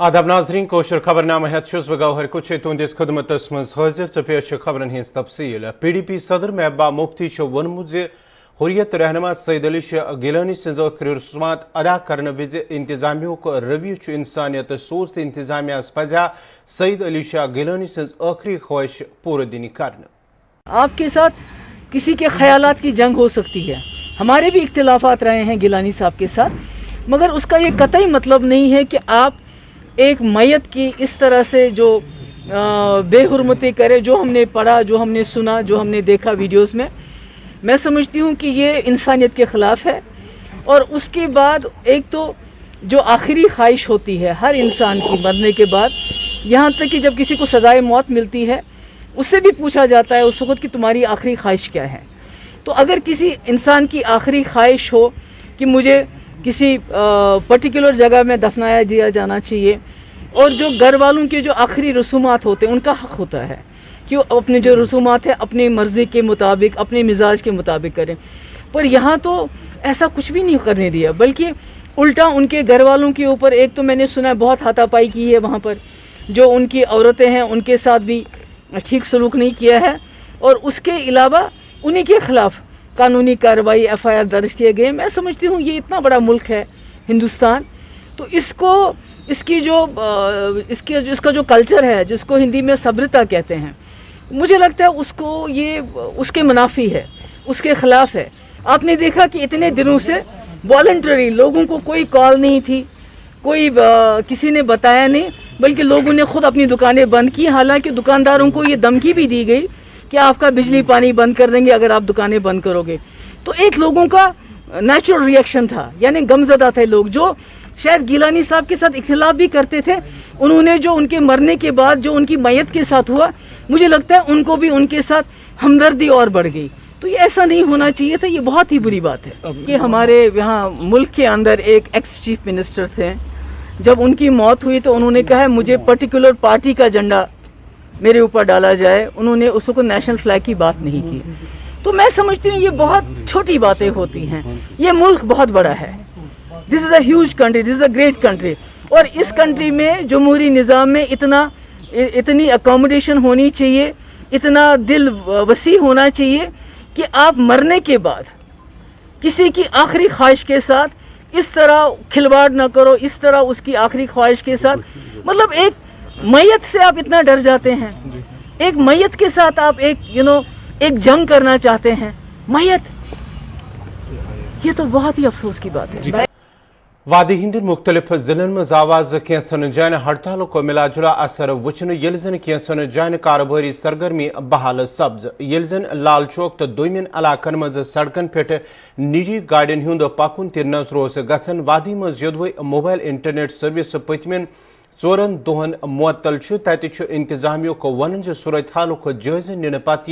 आदाब नाजरीन कोशर खबरनामा हेत गौहर कुछ तुंदिस खदमतस मज हाजिर तो पेश खबरन हिंस तफसील PDP सदर महबूबा मुफ्ती वोनमुत ज हुर्रियत रहनुमा सईद अली शाह गिलानी सज आखिरी रसूमात अदा करने विज इंतजामिया रवैय इंसानियत सोच तो इंतजामिया पजा सईद अली शाह गिलानी सज आखिरी ख्वाहिश पूरे दिन करना। आपके साथ किसी के ख्यालात की जंग हो सकती है, हमारे भी इख्तिलाफात रहे हैं गिलानी साहब के साथ, मगर उसका ये कतई मतलब नहीं है कि आप एक मैयत की इस तरह से जो बेहुरमती करे। जो हमने पढ़ा, जो हमने सुना, जो हमने देखा वीडियोस में, मैं समझती हूँ कि ये इंसानियत के ख़िलाफ़ है। और उसके बाद एक तो जो आखिरी ख्वाहिश होती है हर इंसान की मरने के बाद, यहाँ तक कि जब किसी को सज़ाए मौत मिलती है उससे भी पूछा जाता है उस वक़्त कि तुम्हारी आखिरी ख्वाहिश क्या है। तो अगर किसी इंसान की आखिरी ख्वाहिश हो कि मुझे किसी पर्टिकुलर जगह में दफनाया दिया जाना चाहिए, और जो घर वालों के जो आखिरी रसूमात होते हैं उनका हक़ होता है कि वो अपने जो रसूमात है अपनी मर्ज़ी के मुताबिक, अपने मिजाज के मुताबिक करें। पर यहाँ तो ऐसा कुछ भी नहीं करने दिया, बल्कि उल्टा उनके घर वालों के ऊपर, एक तो मैंने सुना बहुत हाथापाई की है वहाँ पर, जो उनकी औरतें हैं उनके साथ भी ठीक सलूक नहीं किया है, और उसके अलावा उन्हीं के ख़िलाफ़ कानूनी कार्रवाई FIR दर्ज किए गए। मैं समझती हूँ ये इतना बड़ा मुल्क है हिंदुस्तान, तो इसका जो कल्चर है, जिसको हिंदी में सभ्यता कहते हैं, मुझे लगता है उसको ये उसके मुनाफी है, उसके ख़िलाफ़ है। आपने देखा कि इतने दिनों से वॉलंटरी लोगों को कोई कॉल नहीं थी, कोई किसी ने बताया नहीं, बल्कि लोगों ने ख़ुद अपनी दुकानें बंद की। हालांकि दुकानदारों को ये धमकी भी दी गई कि आपका बिजली पानी बंद कर देंगे अगर आप दुकानें बंद करोगे। तो एक लोगों का नेचुरल रिएक्शन था, यानी गमज़दा थे लोग, जो शायद गिलानी साहब के साथ इख्तिलाफ भी करते थे। उन्होंने जो उनके मरने के बाद जो उनकी मैयत के साथ हुआ, मुझे लगता है उनको भी उनके साथ हमदर्दी और बढ़ गई। तो ये ऐसा नहीं होना चाहिए था, ये बहुत ही बुरी बात है कि हमारे यहाँ मुल्क के अंदर एक एक्स चीफ मिनिस्टर थे, जब उनकी मौत हुई तो उन्होंने कहा मुझे पर्टिकुलर पार्टी का झंडा मेरे ऊपर डाला जाए। उन्होंने उसको नेशनल फ्लैग की बात नहीं की। तो मैं समझती हूँ ये बहुत छोटी बातें होती हैं। ये मुल्क बहुत बड़ा है, this is a huge country, this is a great country, और इस कंट्री में जमहूरी निज़ाम में इतनी अकोमोडेशन होनी चाहिए, इतना दिल वसी होना चाहिए कि आप मरने के बाद किसी की आखिरी ख्वाहिश के साथ इस तरह खिलवाड़ ना करो, इस तरह उसकी आखिरी ख्वाहिश के साथ, मतलब एक मैयत से आप इतना डर जाते हैं, एक मैयत के साथ आप एक जंग करना चाहते हैं। मैयत, ये तो बहुत ही अफसोस की बात है। वादी हिंद मुख्तलिफ जिलन में आवाज कैंसन जान हड़तालों को मिला जुला असर वुचन यलजन कैंसन जान कारोबारी सरगर्मी बहाल सब्ज यलजन लाल चौक तो दोमिन इलाकन मज सड़कन पे निजी गाड़ियन हुंद पकुन ति नजरोस गसन वादी मज योदवे मोबाइल इंटरनेट सर्विस पतमिन 4 दोहन मुअत्तल तत इंतजामिया को वन सूरत हाल जायजे निन पत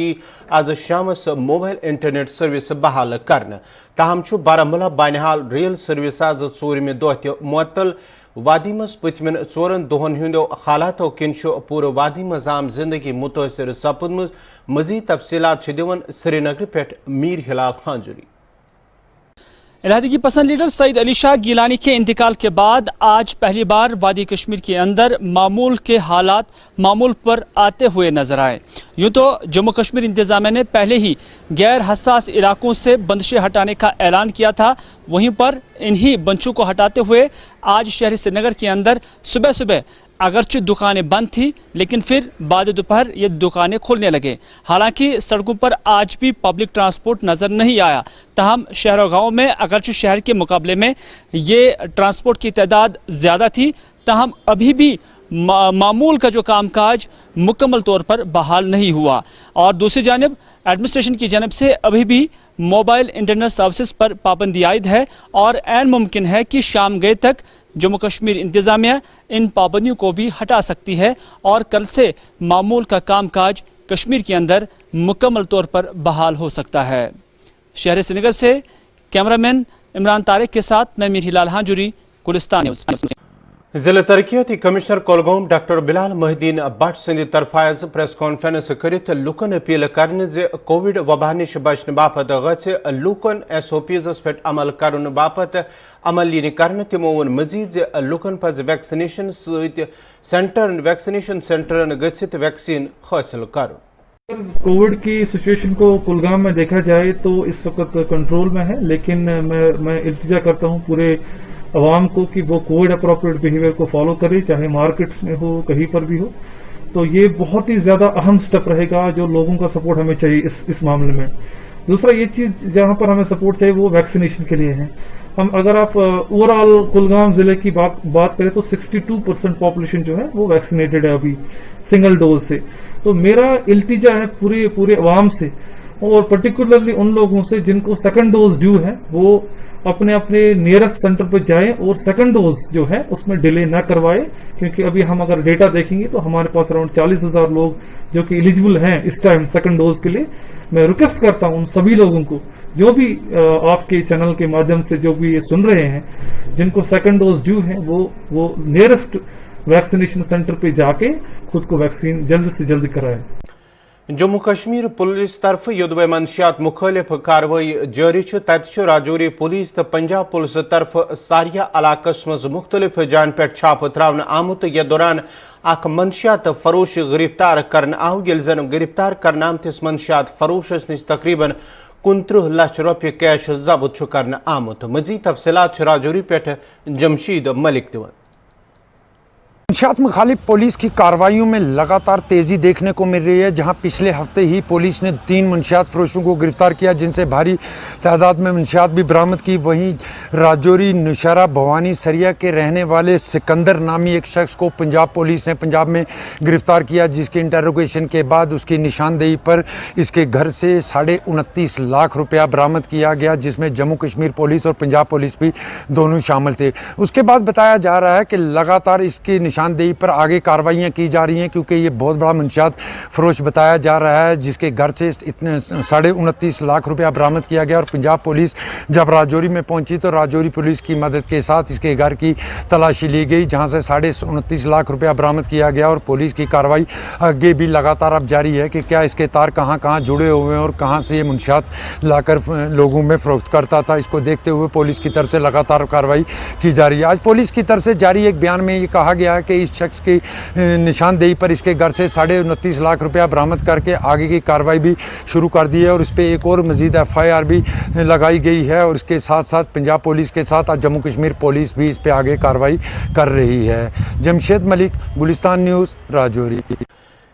आज शामस मोबाइल इंटरनेट सर्विस बहाल करने। ताहम बारामूला बानिहाल रेल सर्विस आज 4 दह मुअत्तल। वादी मज पतमिन 4 दोहन हुंदो हालातों किन पूरे वादी मज आम जिंदगी मुतासर सपदम। मजीद तफसीलात दिवन श्रीनगर पे मीर हिलाल खांजुरी। इलाहदी पसंद लीडर सईद अली शाह गिलानी के इंतकाल के बाद आज पहली बार वादी कश्मीर के अंदर मामूल के हालात मामूल पर आते हुए नजर आए। यूँ तो जम्मू कश्मीर इंतजामिया ने पहले ही गैर हसास इलाकों से बंदिशें हटाने का ऐलान किया था, वहीं पर इन्हीं बंचों को हटाते हुए आज शहर श्रीनगर के अंदर सुबह सुबह अगरचे दुकानें बंद थी, लेकिन फिर बाद दोपहर ये दुकानें खुलने लगे। हालांकि सड़कों पर आज भी पब्लिक ट्रांसपोर्ट नज़र नहीं आया। ताहम शहर और गाँव में अगरचे शहर के मुकाबले में ये ट्रांसपोर्ट की तादाद ज़्यादा थी, ताहम अभी भी मामूल का जो कामकाज मुकम्मल तौर पर बहाल नहीं हुआ। और दूसरी जानब एडमिनिस्ट्रेशन की जानब से अभी भी मोबाइल इंटरनेट सर्विसेज पर पाबंदी आयद है, और ऐन मुमकिन है कि शाम गए तक जम्मू कश्मीर इंतजामिया इन पाबंदियों को भी हटा सकती है और कल से मामूल का कामकाज कश्मीर के अंदर मुकम्मल तौर पर बहाल हो सकता है। शहर श्रीनगर से कैमरामैन इमरान तारिक के साथ मैं मीर हिलाल हांजुरी, गुलिस्तान न्यूज़। ضلع ترقیاتی commissioner Kulgam doctor Bilal Mohiuddin but سند طرف آز پریس کانفرنس کرت لکن اپیل کرنے زِ کووڈ وبا نش بچنے باپت گژھِ لوکن SOPs پہ عمل کرن باپت عمل ین کرنے تمو وون مزید زِ لوکن پز ویکسنیشن سینٹرن گژھت ویکسین حاصل کرن۔ کووڈ کی سچویشن کو کلگام میں دیکھا جائے تو اس وقت کنٹرول میں ہے، لیکن میں التجا کرتا ہوں پورے عوام کو کہ وہ کووڈ اپروپریٹ بیہیویئر کو فالو کرے، چاہے مارکیٹس میں ہو کہیں پر بھی ہو۔ تو یہ بہت ہی زیادہ اہم سٹیپ رہے گا جو لوگوں کا سپورٹ ہمیں چاہیے اس معاملے میں۔ دوسرا یہ چیز جہاں پر ہمیں سپورٹ چاہیے وہ ویکسینیشن کے لیے ہے۔ اگر آپ اوور آل کلگام ضلع کی بات کریں تو 62% پاپولیشن جو ہے وہ ویکسینیٹڈ ہے ابھی سنگل ڈوز سے۔ تو میرا التجا ہے پورے عوام سے اور پرٹیکولرلی ان لوگوں سے جن کو سیکنڈ ڈوز ڈیو ہے، وہ اپنے نیئرسٹ سینٹر پہ جائیں اور سیکنڈ ڈوز جو ہے اس میں ڈیلے نہ کروائے، کیونکہ ابھی ہم اگر ڈیٹا دیکھیں گے تو ہمارے پاس اراؤنڈ 40,000 لوگ جو کہ ایلیجبل ہیں اس ٹائم سیکنڈ ڈوز کے لیے۔ میں ریکویسٹ کرتا ہوں ان سبھی لوگوں کو جو بھی آپ کے چینل کے مادھیم سے جو بھی یہ سن رہے ہیں، جن کو سیکنڈ ڈوز ڈیو ہے وہ نیئرسٹ ویکسینیشن سینٹر پہ جا کے خود کو ویکسین جلد سے جلد کرائیں۔ جموں کشمیر پولیس طرف یودوے منشیات مخالف کاروائی جاری تتہ راجوری پولیس تو پنجاب پولیس طرف ساریہ علاقس مز مختلف جان پہ چھاپ تراؤن آمت یتھ دوران اخ منشیات فروش گرفتار کرن آو یل زن گرفتار کرن آمتس منشیات فروشس نش تقریباً 29 لچھ روپیہ کیش ضبط کرن آمت۔ مزید تفصیلات راجوری پہ جمشید ملک دون۔ منشیات مخالف پولیس کی کارروائیوں میں لگاتار تیزی دیکھنے کو مل رہی ہے، جہاں پچھلے ہفتے ہی پولیس نے 3 منشیات فروشوں کو گرفتار کیا جن سے بھاری تعداد میں منشیات بھی برآمد کی۔ وہیں راجوری نوشہرہ بھوانی سریا کے رہنے والے سکندر نامی ایک شخص کو پنجاب پولیس نے پنجاب میں گرفتار کیا، جس کے انٹروگیشن کے بعد اس کی نشاندہی پر اس کے گھر سے 29.5 لاکھ روپیہ برآمد کیا گیا، جس میں جموں کشمیر پولیس اور پنجاب پولیس بھی دونوں شامل تھے۔ اس کے بعد بتایا جا رہا ہے کہ لگاتار اس کی نشاندہی پر آگے کارروائیاں کی جا رہی ہیں، کیونکہ یہ بہت بڑا منشیات فروش بتایا جا رہا ہے جس کے گھر سے 29.5 لاکھ روپیہ برآمد کیا گیا۔ اور پنجاب پولیس جب راجوری میں پہنچی تو راجوری پولیس کی مدد کے ساتھ اس کے گھر کی تلاشی لی گئی، جہاں سے 29.5 لاکھ روپیہ برآمد کیا گیا۔ اور پولیس کی کارروائی آگے بھی لگاتار اب جاری ہے کہ کیا اس کے تار کہاں کہاں جڑے ہوئے ہیں اور کہاں سے یہ منشیات لا کر لوگوں میں فروخت کرتا تھا۔ اس کو دیکھتے ہوئے پولیس کی طرف سے لگاتار کارروائی کی جا رہی ہے۔ آج پولیس کی طرف سے جاری ایک بیان میں یہ کہا گیا ہے کہ اس شخص کی نشاندہی پر اس کے گھر سے 29.5 لاکھ روپیہ برآمد کر کے آگے کی کارروائی بھی شروع کر دی ہے، اور اس پہ ایک اور مزید FIR بھی لگائی گئی ہے، اور اس کے ساتھ ساتھ پنجاب پولیس کے ساتھ جموں کشمیر پولیس بھی اس پہ آگے کارروائی کر رہی ہے۔ Jamshed Malik, Gulistan news, Rajouri.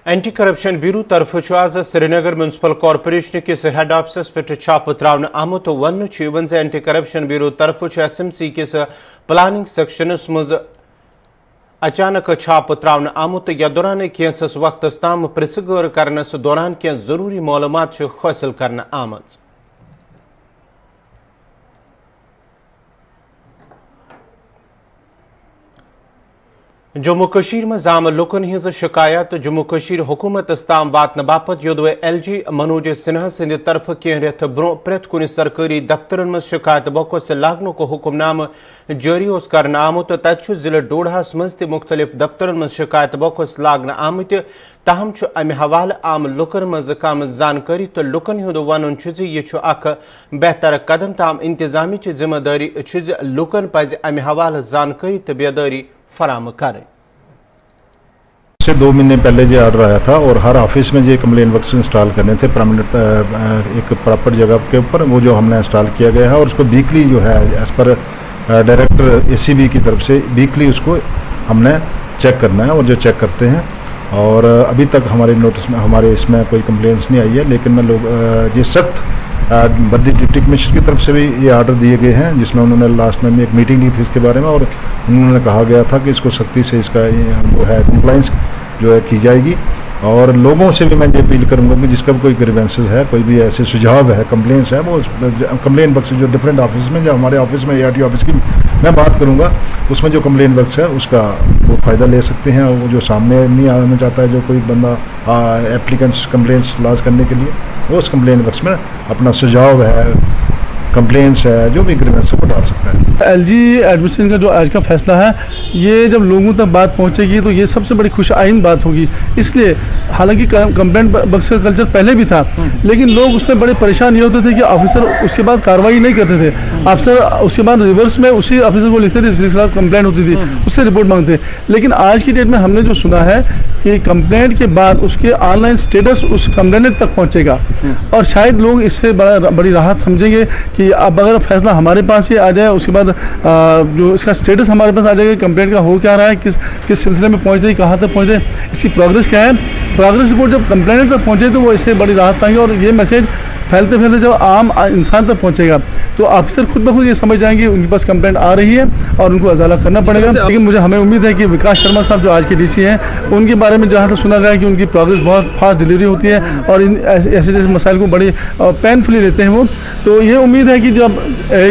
Anti corruption bureau طرف آز سری نگر میونسپل کارپوریشن کس ہیڈ آفسس پہ چھاپ تراؤن آمت۔ ون اینٹی کرپشن بیورو طرف SMC کس پلاننگ سیکشنس مز اچانک چھاپ تراؤن آمت، یتھ دوران کینسس وقتس تام پرژھ غور کرنس دوران کی ضروری معلومات حاصل کرنا آمت۔ جموں کشیر میں عام لوکن ہز شکایات جموں کشیر حکومت تام واتن باپت یودوے LG منوج سنہا سند طرف کین ریت برو پریت کن سرکاری دفترن میں شکایت بوکس لاگن کو حکم نامہ جاری کرنا آمت۔ تت ضلع ڈوڈہس مز تہ مختلف دفترن میں شکایت بوکس لاگن آمت، تاہم امہ حوالہ عام لوکن مز کم زانکاری تو لوکن ہند ون یہ اخ بہتر قدم، تاہم انتظامی ذمہ داری لوکن پز امہ حوالہ زانکاری تو بیداری فراہم کریں۔ سے 2 مہینے پہلے یہ آرڈر آیا تھا اور ہر آفس میں یہ کمپلین باکس انسٹال کرنے تھے پرماننٹ ایک پراپر جگہ کے اوپر، وہ جو ہم نے انسٹال کیا گیا ہے، اور اس کو ویکلی جو ہے ایز پر ڈائریکٹر ACB کی طرف سے ویکلی اس کو ہم نے چیک کرنا ہے، اور جو چیک کرتے ہیں، اور ابھی تک ہمارے نوٹس میں ہمارے اس میں کوئی کمپلینس نہیں آئی ہے، لیکن میں لوگ یہ سخت بدی ڈپٹی کمشنر کی طرف سے بھی یہ آرڈر دیے گئے ہیں، جس میں انہوں نے لاسٹ میں ایک میٹنگ لی تھی اس کے بارے میں، اور انہوں نے کہا گیا تھا کہ اس کو سختی سے اس کا وہ ہے کمپلائنس جو ہے کی جائے گی۔ اور لوگوں سے بھی میں یہ اپیل کروں گا کہ جس کا بھی کوئی گریوینسز ہے، کوئی بھی ایسے سجھاؤ ہے، کمپلینس ہے، وہ کمپلین باکس جو ڈفرینٹ آفس میں، جو ہمارے آفس میں ARTO آفس کی میں بات کروں گا، اس میں جو کمپلین باکس ہے اس کا وہ فائدہ لے سکتے ہیں، وہ جو سامنے نہیں آنا چاہتا ہے جو کوئی بندہ ایپلیکنٹس کمپلینس لاز کرنے کے لیے، وہ اس کمپلین باکس میں اپنا سجھاؤ ہے، कंप्लेंट्स है, जो भी ग्रीवेंस है वो डाल सकता है। एलजी एडमिशन का जो आज का फैसला है, ये जब लोगों तक बात पहुंचेगी तो ये सबसे बड़ी खुशआइन बात होगी। इसलिए हालांकि कंप्लेंट बक्स का कल्चर पहले भी था, लेकिन लोग उसमें बड़े परेशान ये होते थे कि ऑफिसर उसके बाद कार्रवाई नहीं करते थे। अफसर उसके बाद रिवर्स में उसी ऑफिसर को लिखते थे जिसके खिलाफ कंप्लेंट होती थी, उससे रिपोर्ट मांगते। लेकिन आज की डेट में हमने जो सुना है कि कंप्लेंट के बाद उसके ऑनलाइन स्टेटस उस कंप्लेनेंट तक पहुंचेगा, और शायद लोग इससे बड़ी राहत समझेंगे कि अब अगर फैसला हमारे पास ही आ जाए, उसके बाद जो इसका स्टेटस हमारे पास आ जाएगा, कंप्लेंट का हो क्या रहा है, किस सिलसिले में पहुंच रही, कहाँ तक पहुंच रही, इसकी प्रोग्रेस क्या है। प्रोग्रेस रिपोर्ट जब कंप्लेनेंट तक पहुंचे तो वो इससे बड़ी राहत पाएंगे, और ये मैसेज फैलते फैलते जब आम इंसान तक पहुंचेगा तो ऑफिसर खुद ब खुद ये समझ जाएंगे उनके पास कंप्लेंट आ रही है और उनको अजाला करना पड़ेगा। लेकिन हमें उम्मीद है कि विकास शर्मा साहब जो आज के डीसी हैं, उनके बारे में जहाँ तक सुना गया कि उनकी प्रोग्रेस बहुत फास्ट डिलीवरी होती है और इन ऐसे जैसे मसाइल को बड़ी पेनफुली लेते हैं वो। तो ये उम्मीद है कि जब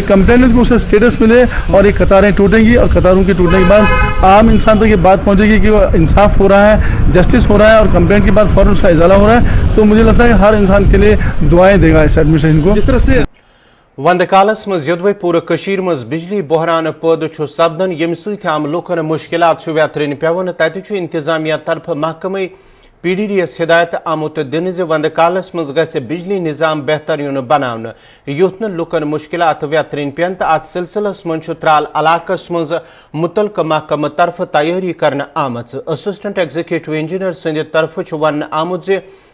कंप्लेनेंट को उसे स्टेटस मिले और ये कतारें टूटेंगी, और कतारों के टूटने के बाद आम इंसान तक ये बात पहुँचेगी कि इंसाफ हो रहा है, जस्टिस हो रहा है, और कंप्लेंट के बाद फ़ौरन उसका इजाला हो रहा है। तो मुझे लगता है कि हर इंसान के लिए दुआएं देगा इस एडमिनिस्ट्रेशन को। जिस तरह से वंदकालस मज युद्ध पूरे कशीर मज बिजली बहरान पैदा सपदन यम सत आम लूकन मुश्किलात व्यतरन पेवन तत इंतजामिया तरफ महकमे PDDS हिदायत आमुत दिन वंदकालस मज गछ बिजली निजाम बेहतर यून बनावन युथ न लुकन मुश्किलात व्यतरन पेन तो अत सिलसिलस मज त्राल इलाकस मज मुतलक महकम तरफ तैयारी करना आमच। असिस्टेंट एग्जीक्यूटिव इंजीनियर संद तरफ वन आमुत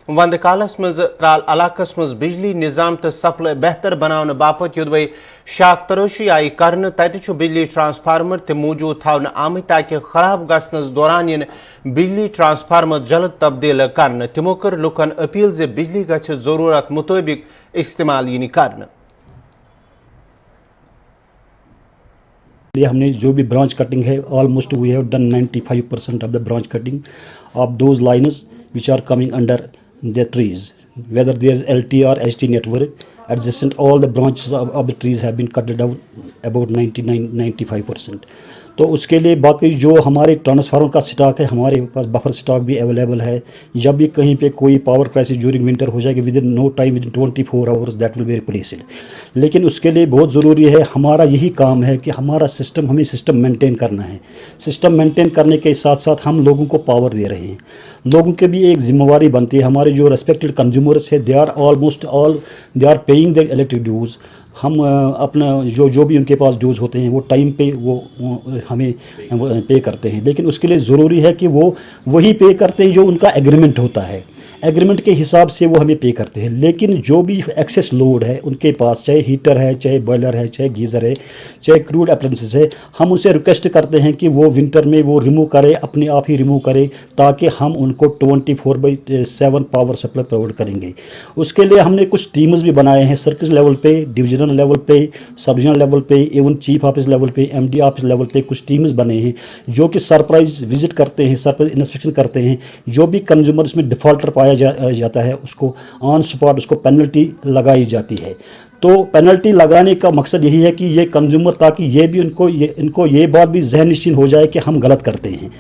वंदकालस मज त्राल इलाकस मज बिजली निजाम तो सप्लाई बेहतर बनावन बापत युद्ध शाख तरोशी आई कर तत बिजली ट्रांसफार्मर ते मौजूद थावन आम ताकि खराब गसनस दौरान इन बिजली ट्रांसफार्मर जल्द तब्दील कर। तिमो कर लुकन अपील जे बिजली गछ जरूरत मुताबिक इस्तेमाल यनी कर। हमने जो भी ब्रांच कटिंग है almost we have done 95% of the branch cutting of those lines which are coming under the trees, whether there is LT or HT network adjacent, all the branches of the trees have been cut down about 95%. तो उसके लिए बाकी जो हमारे transformer का stock है, हमारे पास buffer stock भी अवेलेबल है। जब भी कहीं पे कोई पावर क्राइसिस ड्यूरिंग विंटर हो जाएगी, within no time, within 24 hours that will be replaced. लेकिन उसके लिए बहुत ज़रूरी है, हमारा यही काम है कि हमारा सिस्टम, हमें सिस्टम मेंटेन करना है। सिस्टम मेंटेन करने के साथ साथ हम लोगों को पावर दे रहे हैं। लोगों के भी एक जिम्मेवारी बनती है, हमारे जो रेस्पेक्टेड कंज्यूमर्स है they are almost all they are paying the electric dues. हम अपना जो भी उनके पास ड्यूज होते हैं वो टाइम पे वो हमें पे करते हैं। लेकिन उसके लिए ज़रूरी है कि वो वही पे करते हैं जो उनका एग्रीमेंट होता है, एग्रीमेंट के हिसाब से वो हमें पे करते हैं। लेकिन जो भी एक्सेस लोड है उनके पास, चाहे हीटर है, चाहे बॉयलर है, चाहे गीज़र है, चाहे क्रूड अप्लायंसेस है, हम उनसे रिक्वेस्ट करते हैं कि वो विंटर में वो रिमूव करे, अपने आप ही रिमूव करे, ताकि हम उनको 24/7 पावर सप्लाई प्रोवाइड करेंगे। उसके लिए हमने कुछ टीम्स भी बनाए हैं, सर्किल लेवल पे, डिविजनल लेवल पे, सब डिविजनल लेवल पे, इवन चीफ ऑफिस लेवल पे, MD ऑफिस लेवल पे कुछ टीम्स बने हैं जो कि सरप्राइज विजिट करते हैं, सरप्राइज इंस्पेक्शन करते हैं। जो भी कंज्यूमर इसमें डिफॉल्टर पाया जाता है उसको ऑन स्पॉट उसको पेनल्टी लगाई जाती है। तो पेनल्टी लगाने का मकसद यही है कि ये कंज्यूमर, ताकि ये भी इनको ये बात भी जहन नशीन हो जाए कि हम गलत करते हैं।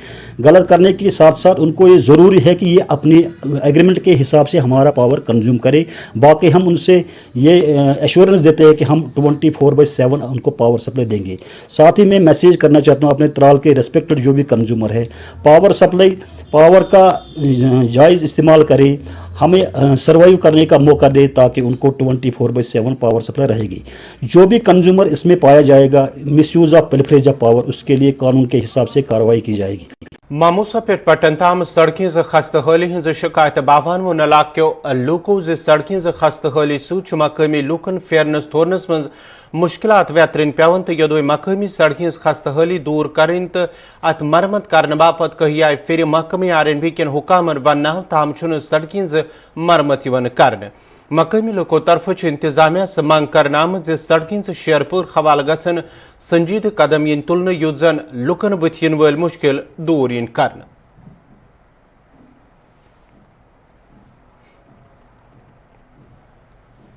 गलत करने के साथ साथ उनको ये ज़रूरी है कि ये अपने एग्रीमेंट के हिसाब से हमारा पावर कंज्यूम करे। बाकी हम उनसे ये एश्योरेंस देते हैं कि हम 24/7 उनको पावर सप्लाई देंगे। साथ ही मैं मैसेज करना चाहता हूँ अपने त्राल के रेस्पेक्टेड जो भी कंज्यूमर है, पावर सप्लाई, पावर का जायज़ इस्तेमाल करें, हमें सर्वाइव करने का मौका दे, ताकि उनको 24/7 पावर सप्लाई रहेगी। जो भी कंज्यूमर इसमें पाया जाएगा misuse of privilege of power, उसके लिए कानून के हिसाब से कार्रवाई की जाएगी। मामूसा पे पटन तम सड़कें खस्तहाली हज शिकायत बावान वो इलाको लूको सड़कें खस्तहाली सूच मकामी लूकन फेरनस थोरनस मज मुश्किलात व्यतरन पेवन तो योदो मकामी सड़कें खस्तहाली दूर करें तो अत मरम्मत करने बापत कही आय फिर महकमे RNB के हुकामन वन ताम सड़कें मरम्मत कर। मकामी लोगों तरफ इंतजामिया से मांग करना सड़कें शेरपुर खवाल गन संजीद कदम इन तुलन युद्ध जन लुकन बुथ इन वल मुश्किल दूर इन कर।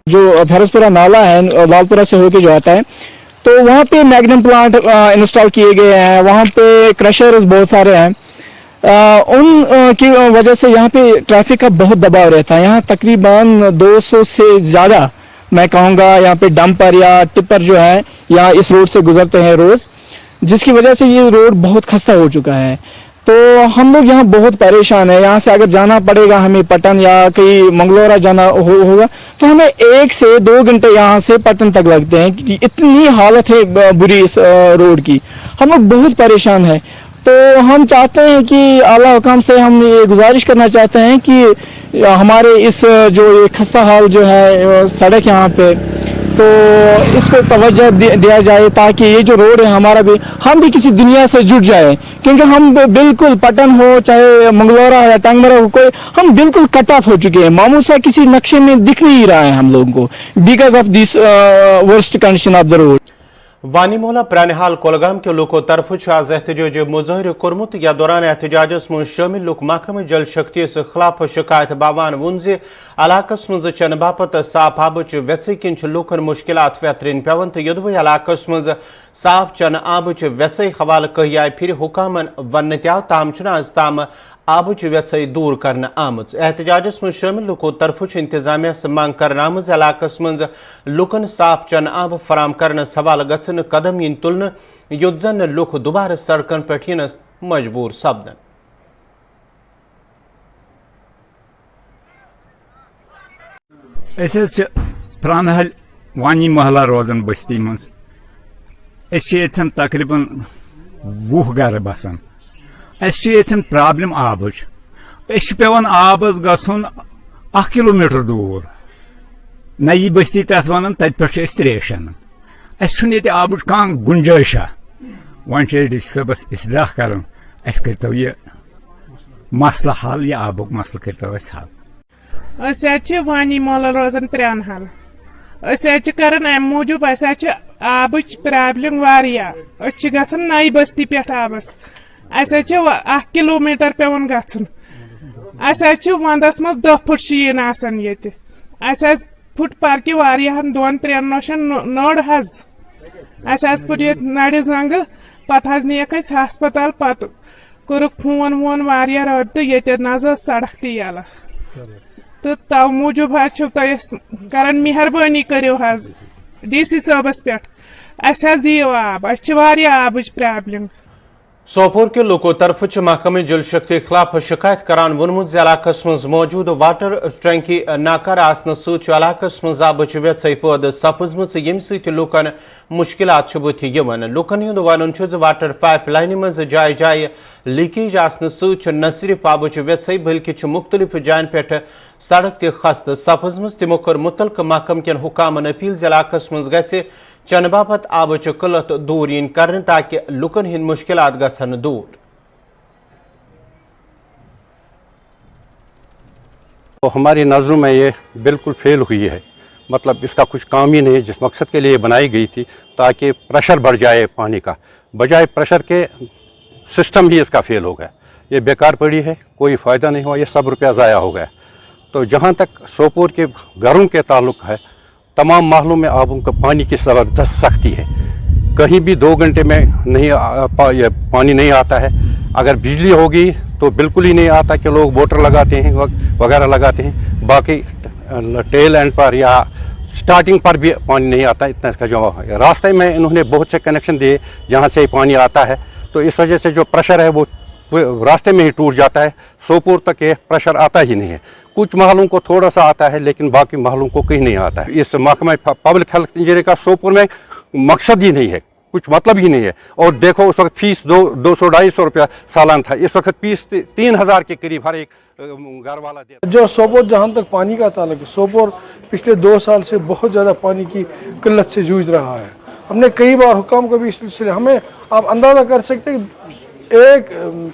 जो फरसपुरा नाला है लालपुरा से होके जो आता है, तो वहाँ पे मैग्नम प्लांट इंस्टॉल किए गए हैं, वहाँ पे क्रशर्स बहुत सारे हैं। उन की वजह से यहाँ पे ट्रैफिक का बहुत दबाव रहता है। यहाँ तकरीबन 200 से ज़्यादा मैं कहूँगा यहाँ पे डंपर या टिपर जो है यहाँ इस रोड से गुजरते हैं रोज़, जिसकी वजह से ये रोड बहुत खस्ता हो चुका है। तो हम लोग यहाँ बहुत परेशान है। यहाँ से अगर जाना पड़ेगा हमें पटन या कहीं मंगलोरा जाना होगा तो हमें 1 से 2 घंटे यहाँ से पटन तक लगते हैं, कि इतनी हालत है बुरी इस रोड की। हम लोग बहुत परेशान है। तो हम चाहते हैं कि आला हुकाम से हम ये गुजारिश करना चाहते हैं कि हमारे इस जो ये खस्ता हाल जो है सड़क यहाँ पे, तो इस पर तवज्जो दिया जाए ताकि ये जो रोड है हमारा भी, हम भी किसी दुनिया से जुड़ जाए, क्योंकि हम बिल्कुल पटन हो चाहे मंगलौरा या टांगमरा हो, कोई हम बिल्कुल कट ऑफ हो चुके हैं। मामूल सा किसी नक्शे में दिख नहीं रहा है हम लोगों को, because of this worst condition of the road. वानी मोहला प्रानिहाल कोलगाम के लोगों तरफ आज एहतजाज मुजाहिर कोरमुत या दौरान एहतजाजस मं शामिल लोग महकमा जल शक्ति खिलाफ शिकायत बावान वोन जे इलाकस मं चन बापत साफ आबच वेच किन लूकन मुश्किलात वेतरन पेवन तो योदवे इलाकस मं साफ चन आबच वेच हवाल कही आय फिर हुकामन वन त्याव ताम आज ताम आबच वेच दूर करना आमज। एहतजाजस मं शामिल लोगों तरफ इंतजामिया से मांग कर आमज इलाकस मं लूकन साफ चन आब फराम करने हवाल गन कदम इन तुलन युद्ध जन लुक दोबारा सड़कन पे यनस मजबूर सपदन। प्रानहल वानी महला रोजान बस्ती मज तकरीबन 20 गर बसान। प्रॉब्लम आबच पेवान आबस गसन 1 किलोमीटर दूर नई बस्ती तथ वन तत पे त्रेशन ये आबच कह गुंजाइशा। वन डी सी सबस इस्लाह कर यह मसला हल या आबुक मसल कर हल। वानी मोहल्ला रोजान प्रानहल कर मूजूब आबच प्रॉब्लम गसन नई बस्ती पे आबस 1 किलोमीटर पेवान गन। वंदस मज 10 फुट शीन आसान ये फुट पार्कि 2-3 नोशन नड़ हज फुट ये नड़ जंग पे नियक हस्पताल पत कोरुक फोन वोन वारिया रबत ये नज सड़क ती यला तो तव मूजूब कर मेहरबानी करो DC सबस पे दियो आब आबच प्रॉब्लम। सोपोर के लोगों तरफ महकमे जल शक्ति खिलाफ शिकायत करान वोनमुत इलाकस मं मौजूद वाटर टैंकी नाकर आसन सलाकस मं आबच वेच पद सपजम यम लूकन मुश्किलात बुथ लूकन हुंद वन वाटर पाइप लाइन मं जाय जाय लीकेज आसन न सिर्फ आबच वेच बल्कि मुख्तलिफ जायन पे सड़क तस्त सपजम तमो कर मुतलक महकम कन हुकामन अपील इलाकस मं गि चन बापत आबच किल्लत दूर इन कर ताकि लुकन हिंद मुश्किलात गसन दूर। तो हमारी नज़रों में ये बिल्कुल फेल हुई है, मतलब इसका कुछ काम ही नहीं जिस मकसद के लिए बनाई गई थी, ताकि प्रेशर बढ़ जाए पानी का, बजाय प्रेशर के सिस्टम ही इसका फेल हो गया। ये बेकार पड़ी है, कोई फ़ायदा नहीं हुआ, ये सब रुपया ज़ाया हो गया। तो जहाँ तक सोपोर के घरों के ताल्लुक़ है, तमाम महलों में आबों का पानी की ज़बरदस्त सख्ती है। कहीं भी 2 घंटे में नहीं पानी नहीं आता है। अगर बिजली होगी तो बिल्कुल ही नहीं आता कि लोग मोटर लगाते हैं वगैरह लगाते हैं। बाकी टेल एंड पर या स्टार्टिंग पर भी पानी नहीं आता, इतना इसका जवाब है। रास्ते में इन्होंने बहुत से कनेक्शन दिए जहाँ से पानी आता है, तो इस वजह से जो प्रेशर है वो रास्ते में ही टूट जाता है। सोपोर तक ये प्रेशर आता ही नहीं है। कुछ महलों को थोड़ा सा आता है लेकिन बाकी महलों को कहीं नहीं आता है। इस महकमा पब्लिक हेल्थ इंजीनियर का सोपोर में मकसद ही नहीं है, कुछ मतलब ही नहीं है। और देखो उस वक्त फीस 200-250 रुपया सालाना था, इस वक्त फीस 3000 के करीब हर एक घर वाला देता। जो सोपोर जहाँ तक पानी का ताल्लुक है, सोपोर पिछले 2 साल से बहुत ज़्यादा पानी की किल्लत से जूझ रहा है। हमने कई बार हुकाम को भी इस सिलसिले हमें आप अंदाज़ा कर सकते हैं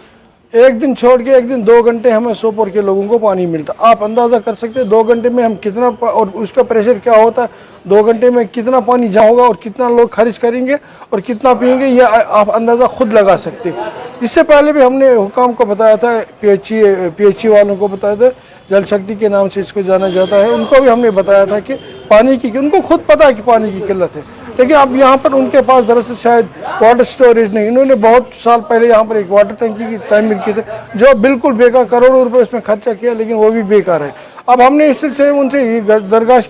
एक दिन छोड़ के 1-2 घंटे हमें सोपोर के लोगों को पानी मिलता। आप अंदाज़ा कर सकते हैं 2 घंटे में हम कितना, और उसका प्रेशर क्या होता है, 2 घंटे में कितना पानी जमा होगा और कितना लोग खर्च करेंगे और कितना पिएंगे, यह आप अंदाज़ा खुद लगा सकते हैं। इससे पहले भी हमने हुकाम को बताया था, PHE वालों को बताया था, जल शक्ति के नाम से इसको जाना जाता है, उनको भी हमने बताया था कि पानी की, उनको खुद पता है कि पानी की किल्लत है। लेकिन अब यहाँ पर उनके पास दरअसल शायद वाटर स्टोरेज नहीं। इन्होंने बहुत साल पहले यहाँ पर एक वाटर टंकी की तामीर की थी, जो बिल्कुल बेकार, करोड़ों रुपए इसमें खर्चा किया लेकिन वो भी बेकार है। अब हमने इस सिलसिले में उनसे ये दरख्वास्त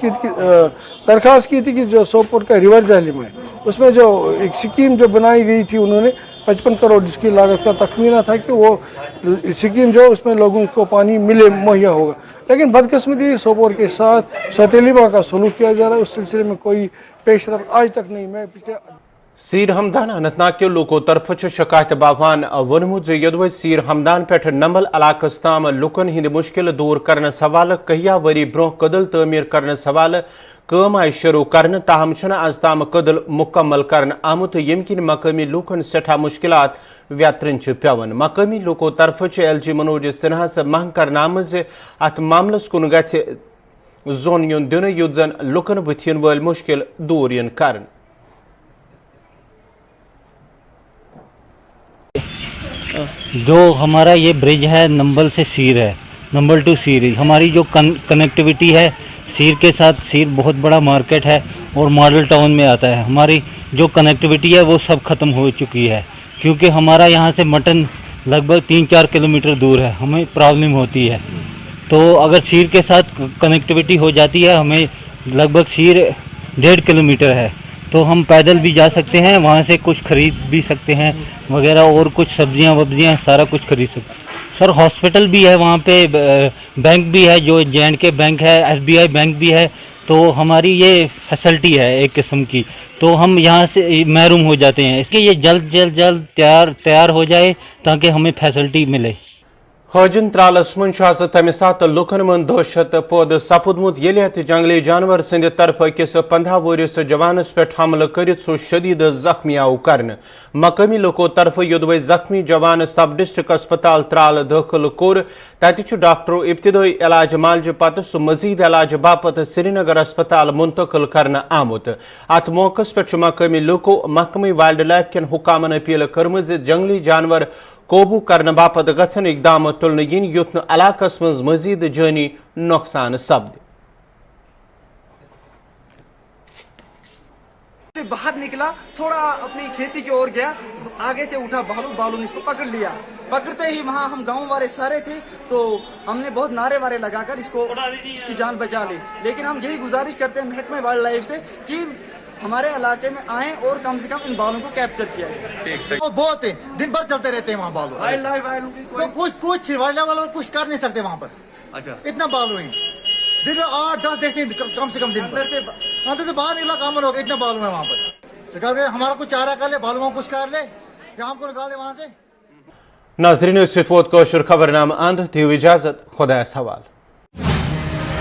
की थी कि जो सोपोर का रिवर जालिम है उसमें जो एक स्कीम जो बनाई गई थी उन्होंने 55 करोड़ जिसकी लागत का तखमीना था कि वो स्कीम जो उसमें लोगों को पानी मिले मुहैया होगा, लेकिन बदकिस्मती सोपोर के साथ सौतेलीबा का सलूक किया जा रहा है। उस सिलसिले में कोई पेशरफ आज तक नहीं। मैं पिछले सीर हमदान अनंतनाग के लोकों तरफ शिकायत बावान वनमुत यदव सीर हमदान पे नंबल इलाकस ताम लुकन हिंद मुश्किल दूर करने सवाल कहिया वरी ब्रोह कदल तमीर करने सवाल कम आय शुरू करने ताहम आज ताम कदल मुकम्मल करने आमुत यमकिन मकामी लूकन सठा मुश्किलात व्यातरन पेवन। मकामी लोकों तरफ LG मनोज सिन्हा से मंग करनाम अत मामलस कुन गि जोन युन दिन युत जन लुकन बुथियन वल मुश्किल दूर यन करन। जो हमारा ये ब्रिज है नंबल से सीर है, नंबल टू सीर, हमारी जो कनेक्टिविटी है सीर के साथ, सीर बहुत बड़ा मार्केट है और मॉडल टाउन में आता है। हमारी जो कनेक्टिविटी है वो सब ख़त्म हो चुकी है क्योंकि हमारा यहाँ से मटन लगभग 3-4 किलोमीटर दूर है, हमें प्रॉब्लम होती है। तो अगर सीर के साथ कनेक्टिविटी हो जाती है, हमें लगभग सीर 1.5 किलोमीटर है तो हम पैदल भी जा सकते हैं, वहाँ से कुछ खरीद भी सकते हैं वगैरह, और कुछ सब्जियाँ वब्जियाँ सारा कुछ खरीद सकते हैं। सर हॉस्पिटल भी है वहाँ पे, बैंक भी है, जो J&K बैंक है, SBI बैंक भी है, तो हमारी ये फैसिलिटी है एक किस्म की, तो हम यहाँ से महरूम हो जाते हैं। इसके ये जल्द तैयार हो जाए ताकि हमें फैसिलिटी मिले। हजन त्रालस मन तमे सात लुकन मन दहशत पौध सपुदमुत जंगली जानवर सद तरफ अकिस 15 वरिस जवानस पे हमल कर सह शदीद जख्मी आव कर। मकामी लोकों तरफ योदवे जख्मी जवान सब डिस्ट्रिक्ट अस्पताल त्राल दाखिल कोर, तत डॉक्टरों इब्तदाई इलाज मालज पत सह मजीद इलाज बापत श्रीनगर अस्पताल मुंतकिल करने आमुत। अत मौकस पे मकामी लोकों महकमे वाइल्ड लाइफ कन हुकामन अपील कर्म जंगली जानवर काबू करने बापत गसन इकदाम तुलन इन युत इलाकस मज मजीद जानी नुकसान सपद। बाहर निकला, थोड़ा अपनी खेती की ओर गया, आगे से उठा भालू ने इसको पकड़ लिया। पकड़ते ही वहाँ हम गांव वाले सारे थे तो हमने बहुत नारे वारे लगाकर इसकी जान बचा ली। लेकिन हम यही गुजारिश करते हैं महकमे वाइल्ड लाइफ से कि हमारे इलाके में आए और कम से कम इन बालों को कैप्चर किया जाए। वो बहुत है, दिन भर चलते रहते हैं वहाँ बालू। कुछ वाइल्ड वालों कुछ कर नहीं सकते वहाँ पर। अच्छा, इतना बालू है, दिन में 8-10 देखते हैं कम से कम दिन भर से बाहर निकला कामन हो गया, इतना बालू है वहाँ पर। तो हमारा कुछ चारा कर ले, बालू में कुछ कर ले, क्या हमको निकाल दे वहाँ से। नाजरीन खबर नाम अंत थी इजाजत, खुदा सवाल।